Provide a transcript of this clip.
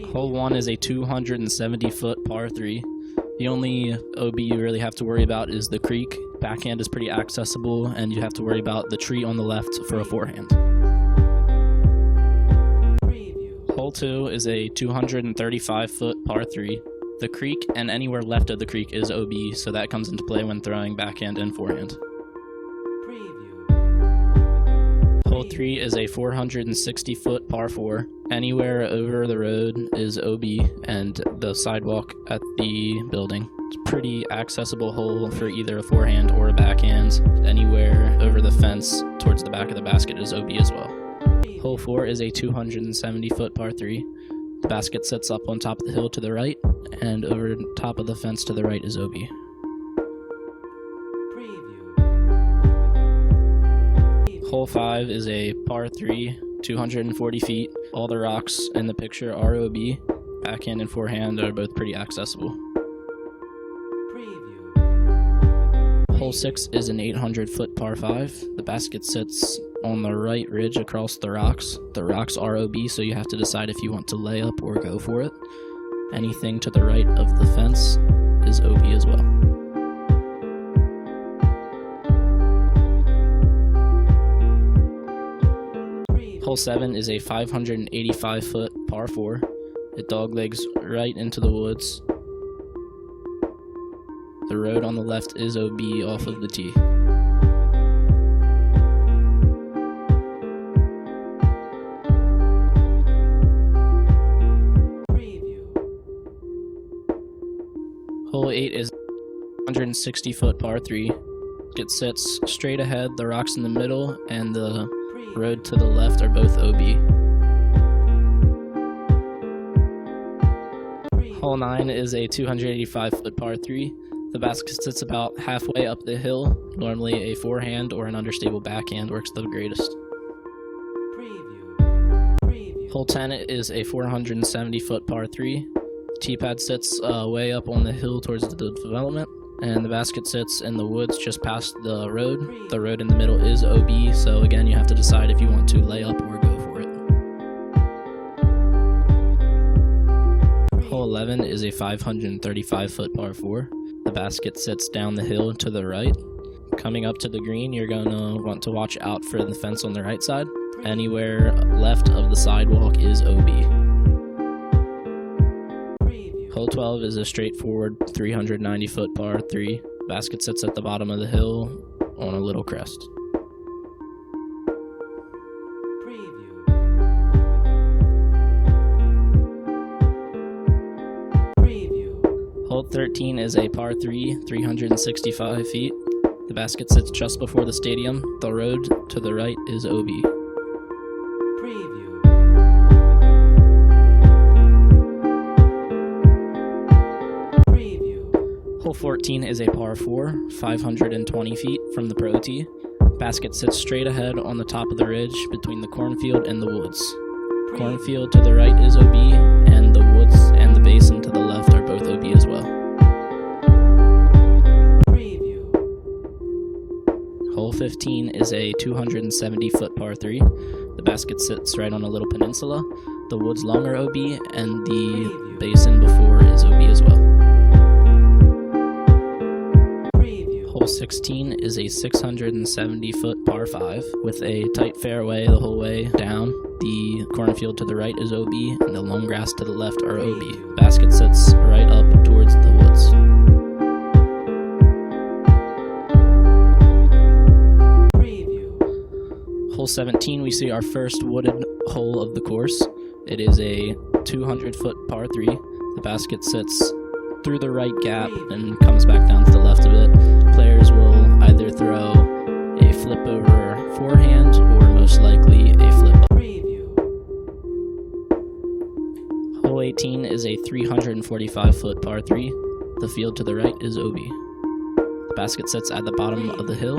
Hole 1 is a 270-foot par 3. The only OB you really have to worry about is the creek. Backhand is pretty accessible, and you have to worry about the tree on the left for a forehand. Hole 2 is a 235-foot par 3. The creek and anywhere left of the creek is OB, so that comes into play when throwing backhand and forehand. Hole 3 is a 460-foot par 4. Anywhere over the road is OB and the sidewalk at the building. It's a pretty accessible hole for either a forehand or a backhand. Anywhere over the fence towards the back of the basket is OB as well. Hole 4 is a 270-foot par 3. The basket sits up on top of the hill to the right, and over top of the fence to the right is OB. Hole 5 is a par 3, 240 feet. All the rocks in the picture are OB. Backhand and forehand are both pretty accessible. Hole 6 is an 800-foot par 5. The basket sits on the right ridge across the rocks. The rocks are OB, so you have to decide if you want to lay up or go for it. Anything to the right of the fence is OB as well. Hole 7 is a 585-foot par 4. It doglegs right into the woods. The road on the left is OB off of the tee. Hole 8 is 160-foot par 3. It sits straight ahead, the rocks in the middle, and the road to the left are both OB. Hole 9 is a 285-foot par 3. The basket sits about halfway up the hill. Normally a forehand or an understable backhand works the greatest. Hole 10 is a 470-foot par 3. The tee pad sits way up on the hill towards the development, and the basket sits in the woods just past the road. The road in the middle is OB, so again you have to decide if you want to lay up or go for it. Hole 11 is a 535-foot par 4. The basket sits down the hill to the right. Coming up to the green, you're going to want to watch out for the fence on the right side. Anywhere left of the sidewalk is OB. Hole 12 is a straightforward 390-foot par 3. Basket sits at the bottom of the hill on a little crest. Hole 13 is a par 3, 365 feet. The basket sits just before the stadium. The road to the right is OB. Hole 14 is a par 4, 520 feet from the pro tee. Basket sits straight ahead on the top of the ridge between the cornfield and the woods. Cornfield to the right is OB, and the woods and the basin to the left are both OB as well. Hole 15 is a 270-foot par 3. The basket sits right on a little peninsula. The woods along are OB, and the basin before is OB as well. Hole 16 is a 670-foot par 5 with a tight fairway the whole way down. The cornfield to the right is OB, and the long grass to the left are OB. Basket sits right up towards the woods. Hole 17, we see our first wooded hole of the course. It is a 200-foot par 3. The basket sits through the right gap and comes back down to the left of it. Players will either throw a flip over forehand or most likely a flip up. Hole 18 is a 345-foot par 3. The field to the right is OB. The basket sits at the bottom of the hill.